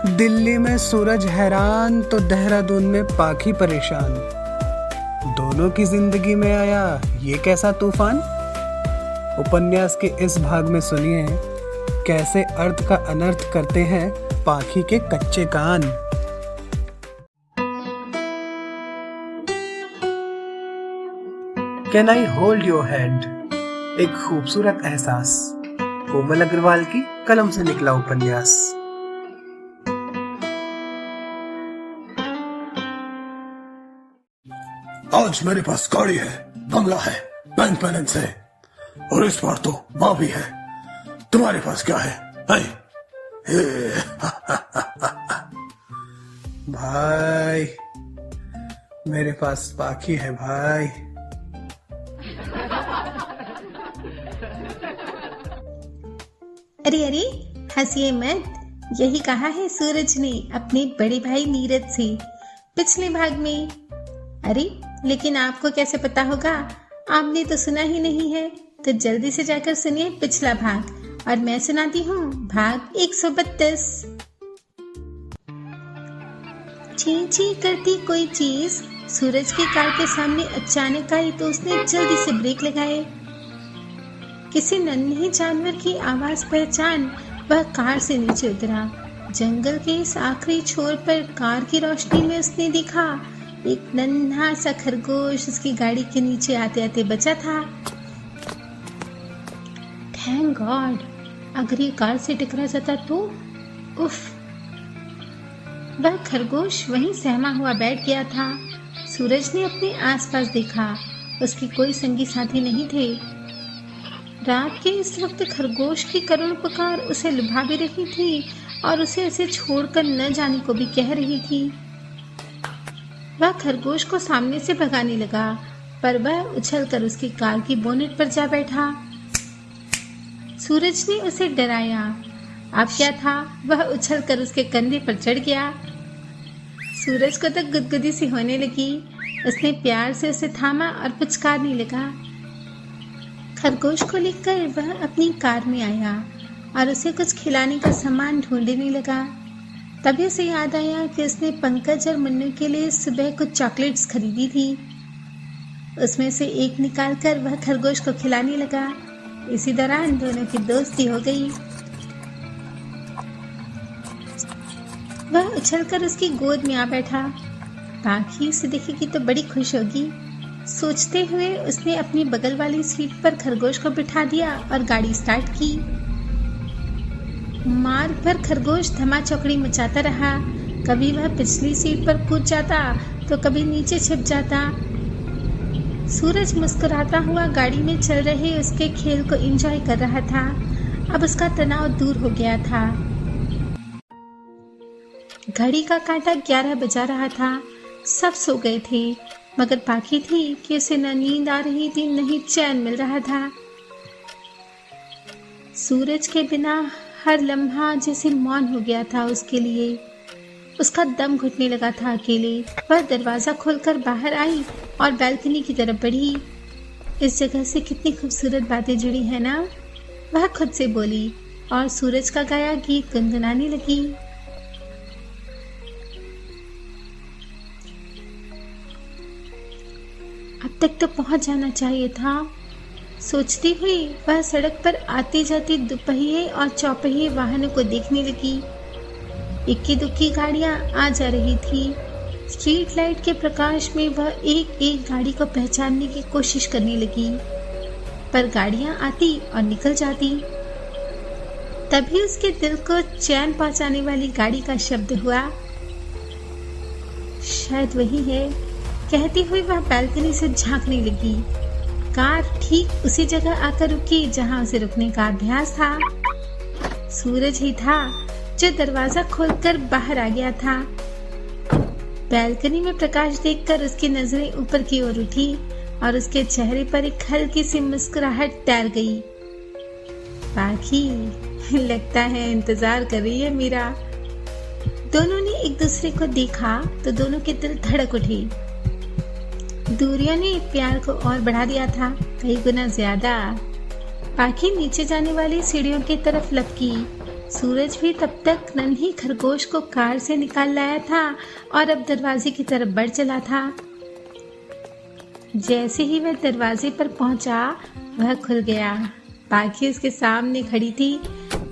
दिल्ली में सूरज हैरान तो देहरादून में पाखी परेशान। दोनों की जिंदगी में आया ये कैसा तूफान। उपन्यास के इस भाग में सुनिए कैसे अर्थ का अनर्थ करते हैं पाखी के कच्चे कान। Can I hold your hand, एक खूबसूरत एहसास। कोमल अग्रवाल की कलम से निकला उपन्यास। आज मेरे पास गाड़ी है, बंगला है, बैंक बैलेंस है और इस बार तो माँ भी है। तुम्हारे पास क्या है? भाई मेरे पास पाखी है भाई। अरे अरे हंसिए मत, यही कहा है सूरज ने अपने बड़े भाई नीरज से पिछले भाग में। अरे लेकिन आपको कैसे पता होगा, आपने तो सुना ही नहीं है। तो जल्दी से जाकर सुनिए पिछला भाग और मैं सुनाती हूँ भाग 132। ची ची करती कोई चीज सूरज की कार के सामने अचानक आई तो उसने जल्दी से ब्रेक लगाए। किसी नन्हे जानवर की आवाज पहचान वह कार से नीचे उतरा। जंगल के इस आखिरी छोर पर कार की रोशनी में उसने देखा एक नन्हा सा खरगोश उसकी गाड़ी के नीचे आते आते बचा था। थैंक गॉड, अगर ये कार से टकरा जाता तो उफ। वह खरगोश वहीं सहमा हुआ बैठ गया था। सूरज ने अपने आसपास देखा, उसके कोई संगी साथी नहीं थे। रात के इस वक्त खरगोश की करुण पुकार उसे लुभा भी रही थी और उसे छोड़कर न जाने को भी कह रही थी। वह खरगोश को सामने से भगाने लगा, पर वह उछलकर उसकी कार की बोनेट पर जा बैठा। सूरज ने उसे डराया। अब क्या था, वह उछलकर उसके कंधे पर चढ़ गया। सूरज को तो गुदगुदी सी होने लगी। उसने प्यार से उसे थामा और पुचकारने लगा। खरगोश को लेकर वह अपनी कार में आया और उसे कुछ खिलाने का सामान ढूंढने लगा। तभी उसे याद आया कि उसने पंकज और मुन्नू के लिए सुबह कुछ चॉकलेट्स खरीदी थी। उसमें से एक निकालकर वह खरगोश को खिलाने लगा। इसी दौरान दोनों की दोस्ती हो गई। वह उछलकर उसकी गोद में आ बैठा। पाखी उसे देखेगी तो बड़ी खुश होगी, सोचते हुए उसने अपनी बगल वाली सीट पर खरगोश को बिठा दिया और गाड़ी स्टार्ट की। मार्ग पर खरगोश धमा चौकड़ी मचाता रहा। कभी वह पिछली सीट पर कूद जाता तो कभी नीचे छिप जाता। सूरज मुस्कुराता हुआ गाड़ी में चल रहे उसके खेल को एंजॉय कर रहा था। अब उसका तनाव दूर हो गया था। घड़ी का कांटा 11 बजा रहा था। सब सो गए थे, मगर पाखी थी कि उसे न नींद आ रही थी न ही चैन मिल रहा था। सूरज के बिना हर लम्हा जैसे मौन हो गया था उसके लिए। उसका दम घुटने लगा था अकेले। वह दरवाजा खोलकर बाहर आई और बालकनी की तरफ बढ़ी। इस जगह से कितनी खूबसूरत बातें जुड़ी है ना, वह खुद से बोली और सूरज का गाया गीत गुनगुनाने लगी। अब तक तो पहुंच जाना चाहिए था, सोचती हुई वह सड़क पर आती जाती दुपहिए और चौपहिए वाहनों को देखने लगी। इक्की दुक्की गाड़ियां आ जा रही थी। स्ट्रीट लाइट के प्रकाश में वह एक एक गाड़ी को पहचानने की कोशिश करने लगी, पर गाड़ियां आती और निकल जाती। तभी उसके दिल को चैन पहुंचाने वाली गाड़ी का शब्द हुआ। शायद वही है, कहती हुई वह बालकनी से झांकने लगी। कार ठीक उसी जगह आकर रुकी जहां उसे रुकने का अभ्यास था। सूरज ही था जो दरवाजा खोलकर बाहर आ गया था। बालकनी में प्रकाश देखकर उसकी नजरें ऊपर की ओर उठी और उसके चेहरे पर एक हल्की सी मुस्कुराहट तैर गई। पाखी, लगता है इंतजार कर रही है मीरा। दोनों ने एक दूसरे को देखा तो दोनों के दिल धड़क उठे। दूरियों ने प्यार को और बढ़ा दिया था, कई गुना ज्यादा। पाखी नीचे जाने वाली सीढ़ियों की तरफ लपकी। सूरज भी तब तक नन्ही खरगोश को कार से निकाल लाया था और अब दरवाजे की तरफ बढ़ चला था। जैसे ही वह दरवाजे पर पहुंचा, वह खुल गया। पाखी उसके सामने खड़ी थी।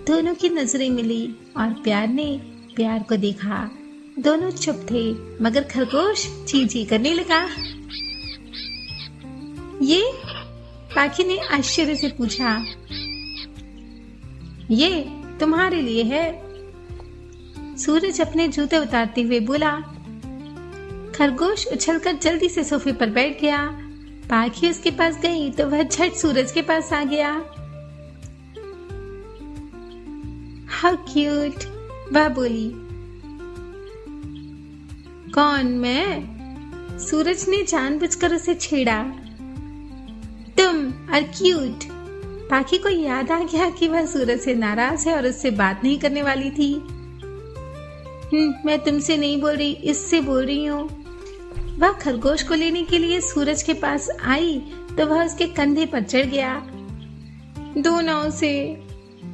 दोनों की नजरें मिली और प्यार ने प्यार को देखा। दोनों चुप थे, मगर खरगोश ची ची करने लगा। ये? पाखी ने आश्चर्य से पूछा। ये तुम्हारे लिए है। सूरज अपने जूते उतारते हुए बोला। खरगोश उछलकर जल्दी से सोफे पर बैठ गया। पाखी उसके पास गई तो वह झट सूरज के पास आ गया। हाउ क्यूट, वह बोली। कौन, मैं? सूरज ने जानबूझकर उसे छेड़ा। तुम और क्यूट। पाखी को याद आ गया कि वह सूरज से नाराज है और उससे बात नहीं करने वाली थी। मैं तुमसे नहीं बोल रही, इससे बोल रही हूँ। वह खरगोश को लेने के लिए सूरज के पास आई तो वह उसके कंधे पर चढ़ गया। दो नाव से,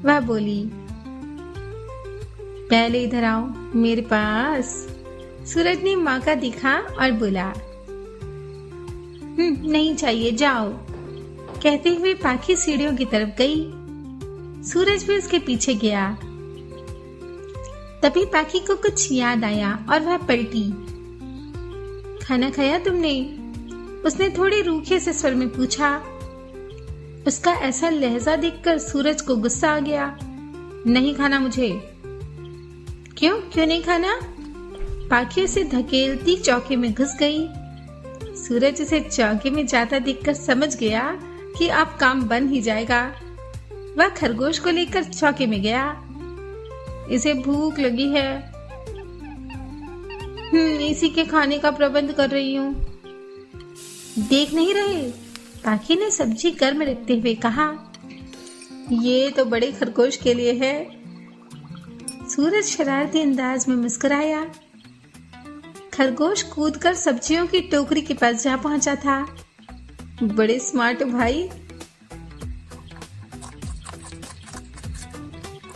वह बोली। पहले इधर आओ मेरे पास। सूरज ने मौका दिखा और बोला। नहीं चाहिए, जाओ। कहते हुए पाखी सीढ़ियों की तरफ गई। सूरज भी उसके पीछे गया। तभी पाखी को कुछ याद आया और वह पलटी। खाना खाया तुमने? उसने थोड़े रूखे से स्वर में पूछा। उसका ऐसा लहजा देखकर सूरज को गुस्सा आ गया। नहीं खाना मुझे। क्यों नहीं खाना? पाखी उसे धकेलती चौके में घुस गई। सूरज उसे चौके में जाता देखकर समझ गया कि अब काम बन ही जाएगा। वह खरगोश को लेकर चौके में गया। इसे भूख लगी है। इसी के खाने का प्रबंध कर रही हूँ। देख नहीं रहे? पाखी ने सब्जी गर्म रखते हुए कहा। ये तो बड़े खरगोश के लिए है। सूरज शरारती अंदाज में मुस्कुराया। खरगोश कूदकर सब्जियों की टोकरी के पास जा पहुंचा था। बड़े स्मार्ट भाई।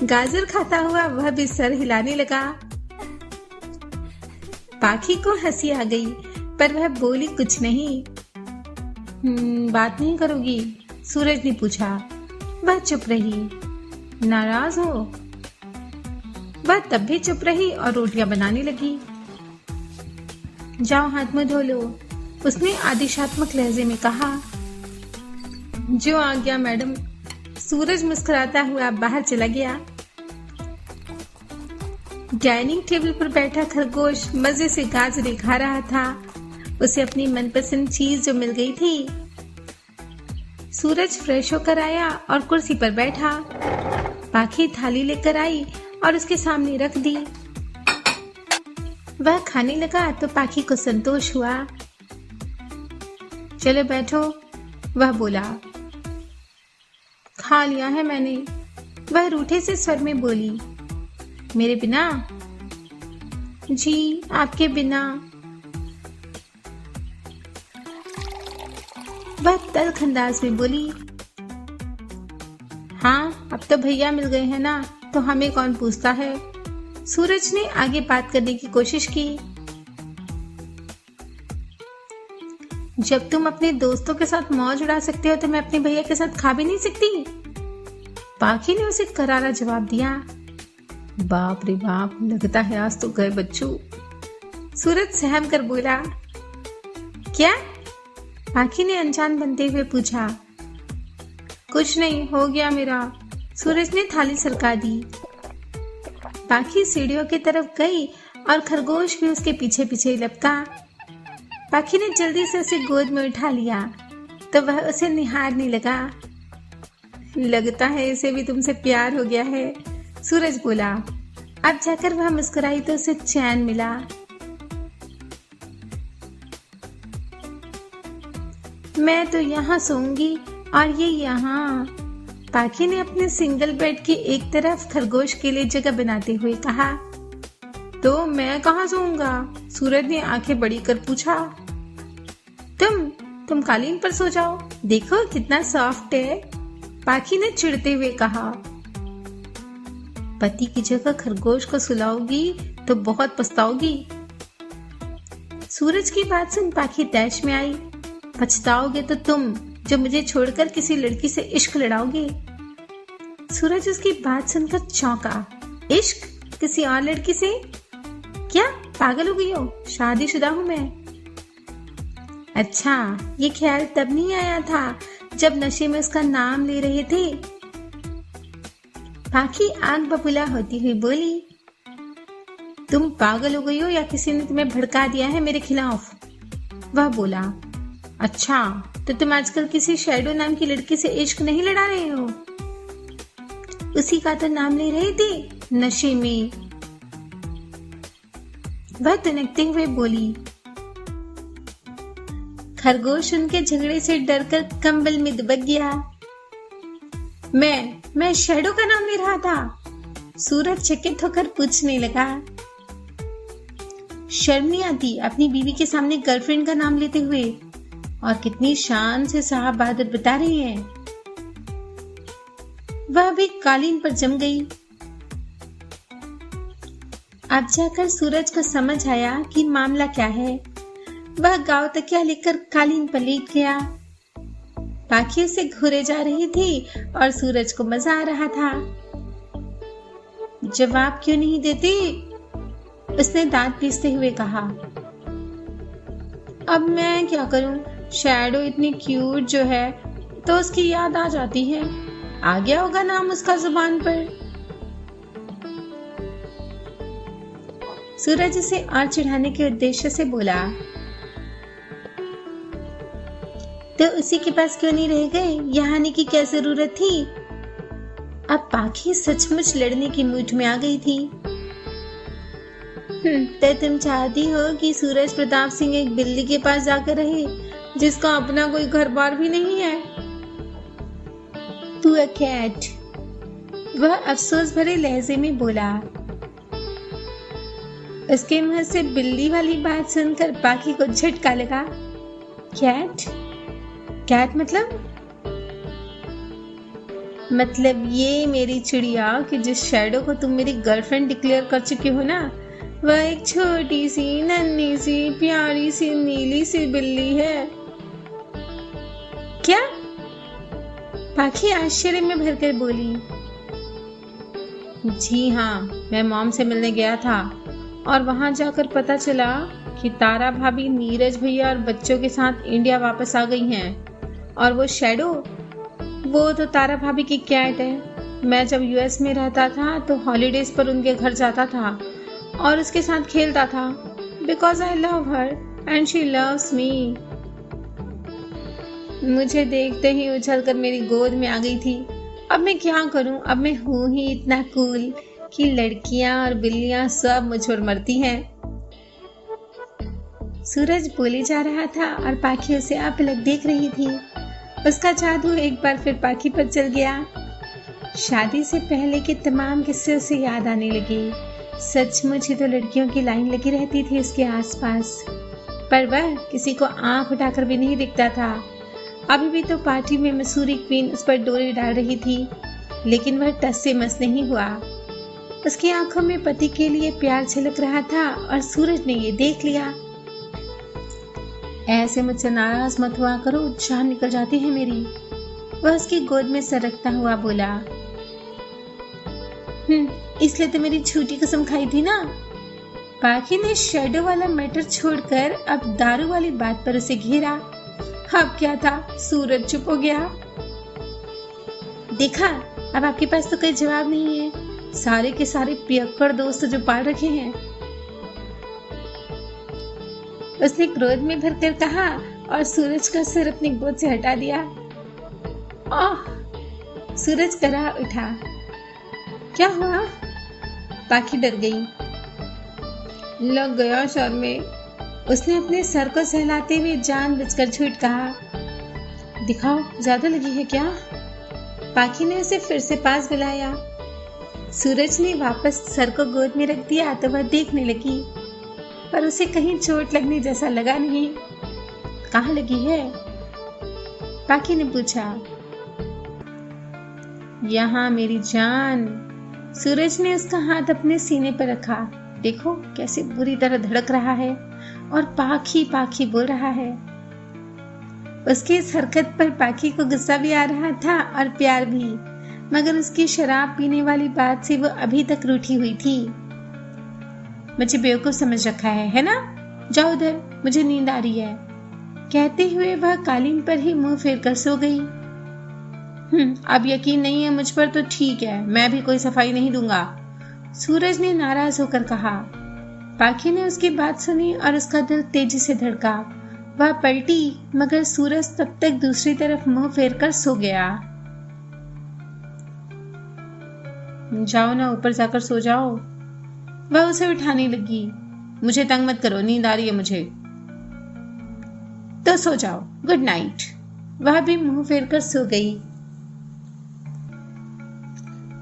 गाजर खाता हुआ वह भी सर हिलाने लगा। पाखी को हंसी आ गई, पर वह बोली कुछ नहीं। बात नहीं करोगी? सूरज ने पूछा। वह चुप रही। नाराज हो? वह तब भी चुप रही और रोटियां बनाने लगी। जाओ हाथ मुंह धो लो, उसने आदेशात्मक लहजे में कहा। जो आ गया मैडम। सूरज मुस्कुराता हुआ बाहर चला गया। डाइनिंग टेबल पर बैठा खरगोश मजे से गाजरें खा रहा था। उसे अपनी मनपसंद चीज जो मिल गई थी। सूरज फ्रेश होकर आया और कुर्सी पर बैठा। पाखी थाली लेकर आई और उसके सामने रख दी। वह खाने लगा तो पाखी को संतोष हुआ। चलो बैठो, वह बोला। खा लिया है मैंने, वह रूठे से स्वर में बोली। मेरे बिना? जी, आपके बिना। वह तल्ख अंदाज में बोली। हाँ, अब तो भैया मिल गए हैं ना, तो हमें कौन पूछता है। सूरज ने आगे बात करने की कोशिश की। जब तुम अपने दोस्तों के साथ मौज उड़ा सकते हो तो मैं अपने भैया के साथ खा भी नहीं सकती। पाखी ने उसे करारा जवाब दिया। बाप रे बाप, लगता है आज तो गए बच्चों। सूरज सहम कर बोला। क्या? पाखी ने अनजान बनते हुए पूछा। कुछ नहीं, हो गया मेरा। सूरज ने थाली सरका दी। पाखी सीढ़ियों की तरफ गई और खरगोश भी उसके पीछे पीछे लपका। पाखी ने जल्दी से उसे गोद में उठा लिया तो वह उसे निहारने लगा। लगता है इसे भी तुमसे प्यार हो गया है, सूरज बोला। अब जाकर वह मुस्कुराई तो उसे चैन मिला। मैं तो यहाँ सोऊंगी और ये यहाँ। पाखी ने अपने सिंगल बेड की एक तरफ खरगोश के लिए जगह बनाते हुए कहा। तो मैं कहाँ सोऊंगा? सूरज ने आंखें बड़ी कर पूछा। तुम कालीन पर सो जाओ, देखो कितना सॉफ्ट है, पाखी ने चिढ़ते हुए कहा। पति की जगह खरगोश को सुलाओगी तो बहुत पछताओगी। सूरज की बात सुन पाखी तैश में आई। पछताओगे तो तुम, जो मुझे छोड़कर किसी लड़की से इश्क लड़ाओगे। सूरज उसकी बात सुनकर चौंका। इश्क? किसी और लड़की से? क्या पागल हो गई हो? शादीशुदा हूं मैं। अच्छा, ये ख्याल तब नहीं आया था जब नशे में उसका नाम ले रहे थे। पाखी आग बबूला होती हुई बोली, तुम पागल हो गई हो या किसी ने तुम्हें भड़का दिया है मेरे खिलाफ? वह बोला, अच्छा तो तुम आजकल किसी शैडो नाम की लड़की से इश्क नहीं लड़ा रहे हो? उसी का तो नाम ले रहे थे नशे में। वह तनकते हुए बोली। खरगोश उनके झगड़े से डरकर कंबल में दुबक गया। मैं शैडो का नाम ले रहा था? सूरज चकित होकर पूछने लगा। शर्म नहीं आती अपनी बीवी के सामने गर्लफ्रेंड का नाम लेते हुए? और कितनी शान से साहब बहादुर बता रही हैं। वह भी कालीन पर जम गई। अब जाकर सूरज को समझ आया कि मामला क्या है। वह गांव तकिया लेकर कालीन पर लेट गया। पाखी उसे घूरे जा रही थी और सूरज को मजा आ रहा था। जवाब क्यों नहीं देती? उसने दांत पीसते हुए कहा। अब मैं क्या करूं? शैडो इतनी क्यूट जो है तो उसकी याद आ जाती है। आ गया होगा नाम उसका जुबान पर। सूरज उसे और चिढ़ाने के उद्देश्य से बोला, तो उसी के पास क्यों नहीं रह गए? यहाँ आने की क्या जरूरत थी? अब पाखी सचमुच लड़ने की मूड में आ गई थी। तो तुम चाहती हो कि सूरज प्रताप सिंह एक बिल्ली के पास जाकर रहे जिसका अपना कोई घर बार भी नहीं है? तू अ कैट, वह अफसोस भरे लहजे में बोला। उसके मुंह से बिल्ली वाली बात सुनकर पाखी को झटका लगा। कैट? कैट मतलब ये मेरी चिड़िया कि जिस शैडो को तुम मेरी गर्लफ्रेंड डिक्लेयर कर चुकी हो ना, वह एक छोटी सी नन्ही सी प्यारी सी नीली सी बिल्ली है। क्या? पाखी आश्चर्य में भरकर बोली। जी हाँ, मैं मॉम से मिलने गया था और वहां जाकर पता चला कि तारा भाभी, नीरज भैया और बच्चों के साथ इंडिया वापस आ गई हैं। और वो शैडो, वो तो तारा भाभी की कैट है। मैं जब यूएस में रहता था तो हॉलीडेज पर उनके घर जाता था और उसके साथ खेलता था, because I love her and she loves me. मुझे देखते ही उछलकर मेरी गोद में आ गई थी। अब मैं क्या करूं? अब मैं हूं ही इतना कूल कि लड़कियां और बिल्लियां सब मुझ पर मरती हैं। सूरज बोले जा रहा था और पाखी उसे अपलक देख रही थी। उसका जादू एक बार फिर पाखी पर चल गया। शादी से पहले के तमाम किस्से उसे याद आने लगे। सचमुच ही तो लड़कियों की लाइन लगी रहती थी उसके आसपास, पर वह किसी को आंख उठाकर भी नहीं दिखता था। अभी भी तो पार्टी में मसूरी क्वीन उस पर डोरी डाल रही थी, लेकिन वह टस से मस नहीं हुआ। उसकी आंखों में पति के लिए प्यार छलक रहा था और सूरज ने ये देख लिया। ऐसे मुझसे नाराज मत हुआ करो, जान निकल जाती है मेरी। वह उसकी गोद में सरकता हुआ बोला। इसलिए तो मेरी झूठी कसम खाई थी ना। पाखी ने शैडो वाला मैटर छोड़कर अब दारू वाली बात पर उसे घेरा। अब क्या था? सूरज चुप हो गया। देखा, अब आपके पास तो कोई जवाब नहीं है। सारे के सारे पियक्कड़ दोस्त जो पाल रखे हैं। उसने क्रोध में भरकर कहा और सूरज का सिर अपनी गोद से हटा दिया। ओह! सूरज करा उठा। क्या हुआ? पाखी डर गई। लग गया सर में। उसने अपने सर को सहलाते हुए जानबूझकर झूठ कहा। दिखाओ, ज्यादा लगी है क्या? पाखी ने उसे फिर से पास बुलाया। सूरज ने वापस सर को गोद में रख दिया तो वह देखने लगी, पर उसे कहीं चोट लगने जैसा लगा नहीं। कहाँ लगी है? पाखी ने पूछा। यहाँ मेरी जान। सूरज ने उसका हाथ अपने सीने पर रखा। देखो कैसे बुरी तरह धड़क रहा है और पाखी पाखी बोल रहा है। उसकी इस हरकत पर पाखी को गुस्सा भी आ रहा था और प्यार भी, मगर उसकी शराब पीने वाली बात से वो अभी तक रूठी हुई थी। मुझे बेवकूफ समझ रखा है ना? जाओ उधर, मुझे नींद आ रही है। कहते हुए वह कालीन पर ही मुंह फेर कर सो गई। अब यकीन नहीं है मुझ पर तो ठीक है, मैं भी कोई सफाई नहीं दूंगा, सूरज ने नाराज होकर कहा। पाखी ने उसकी बात सुनी और उसका दिल तेजी से धड़का। वह पलटी, मगर सूरज तब तक दूसरी तरफ मुंह फेर कर सो गया। जाओ ना, ऊपर जाकर सो जाओ। वह उसे उठाने लगी। मुझे तंग मत करो, नींद आ रही है मुझे। तो सो जाओ, गुड नाइट। वह भी मुंह फेर कर सो गई।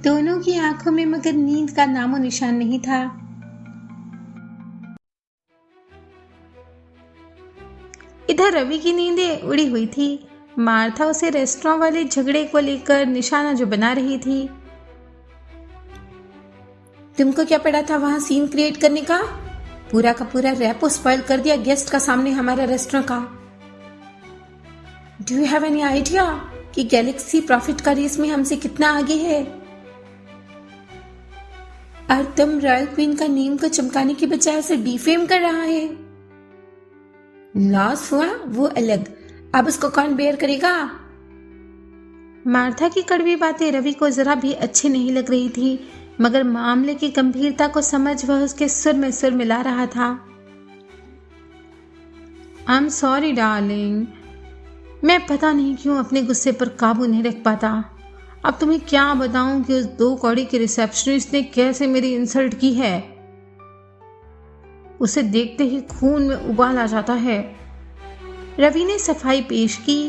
दोनों की आंखों में मगर नींद का नामो निशान नहीं था। इधर रवि की नींदें उड़ी हुई थी। मार्था उसे रेस्टोरेंट वाले झगड़े को लेकर निशाना जो बना रही थी। तुमको क्या पड़ा था वहां सीन क्रिएट करने का? पूरा का पूरा रैपो स्पॉइल कर दिया गेस्ट का सामने हमारा रेस्टोरेंट का। Do you have any idea कि गैलेक्सी प्रॉफिट का रेस में हमसे कितना आगे है? और तुम रॉयल क्वीन का नेम को चमकाने की बजाय उसे डिफेम कर रहा है। लॉस हुआ वो अलग, अब उसको कौन बेयर करेगा? मार्था की कड़वी बातें रवि को जरा भी अच्छी नहीं लग रही थी, मगर मामले की गंभीरता को समझ वह उसके सुर में सुर मिला रहा था। आई एम सॉरी डार्लिंग, मैं पता नहीं क्यों अपने गुस्से पर काबू नहीं रख पाता। अब तुम्हें क्या बताऊं कि उस 2 कौड़ी के रिसेप्शनिस्ट ने कैसे मेरी इंसल्ट की है। उसे देखते ही खून में उबाल आ जाता है। रवि ने सफाई पेश की।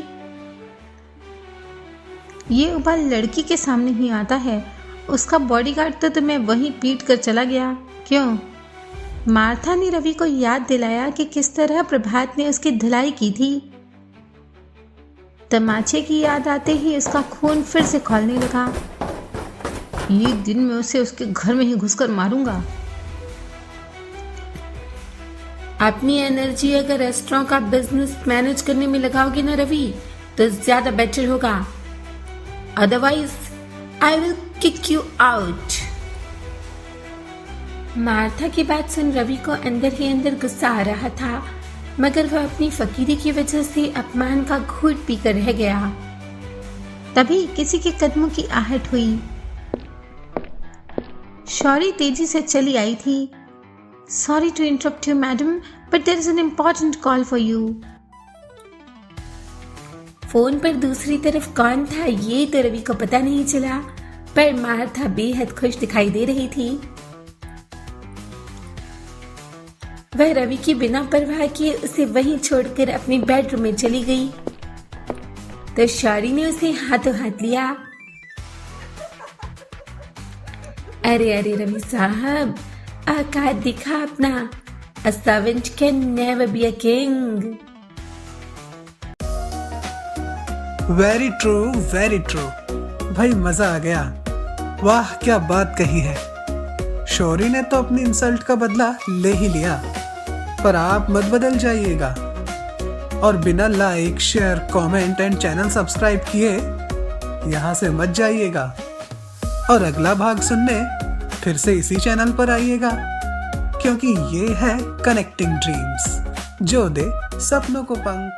ये उबाल लड़की के सामने ही आता है। उसका बॉडीगार्ड तो तुम्हें वहीं पीट कर चला गया। क्यों? मार्था ने रवि को याद दिलाया कि किस तरह प्रभात ने उसकी धुलाई की थी। तमाचे की याद आते ही उसका खून फिर से खौलने लगा। ये दिन मैं उसे उसके घर में ही घुसकर मारूंगा। अपनी एनर्जी अगर रेस्टोरेंट का बिजनेस मैनेज करने में लगाओगे ना रवि, तो ज्यादा बेटर होगा। Otherwise I will kick you out. Martha की बात सुन रवि को अंदर ही अंदर गुस्सा आ रहा था, मगर वह अपनी फकीरी की वजह से अपमान का घूंट पीकर रह गया। तभी किसी के कदमों की आहट हुई। शौरी तेजी से चली आई थी। Sorry to interrupt you madam, but there is an important call for you. Phone पर दूसरी तरफ कौन था ये तो रवि को पता नहीं चला, पर मार्था बेहद खुश दिखाई दे रही थी। वह रवि की बिना परवाह किए उसे वहीं छोड़कर अपने बेडरूम में चली गई। तो शौरी ने उसे हाथों हाथ लिया। अरे अरे रवि साहब, औकात दिखा अपना। A servant can never be a king. Very true, very true. भाई मजा आ गया। वाह क्या बात कही है। शौरी ने तो अपनी इंसल्ट का बदला ले ही लिया, पर आप मत बदल जाइएगा और बिना like, share, comment and channel subscribe किए यहाँ से मत जाइएगा। और अगला भाग सुनने फिर से इसी चैनल पर आइएगा, क्योंकि ये है कनेक्टिंग ड्रीम्स, जो दे सपनों को पंख।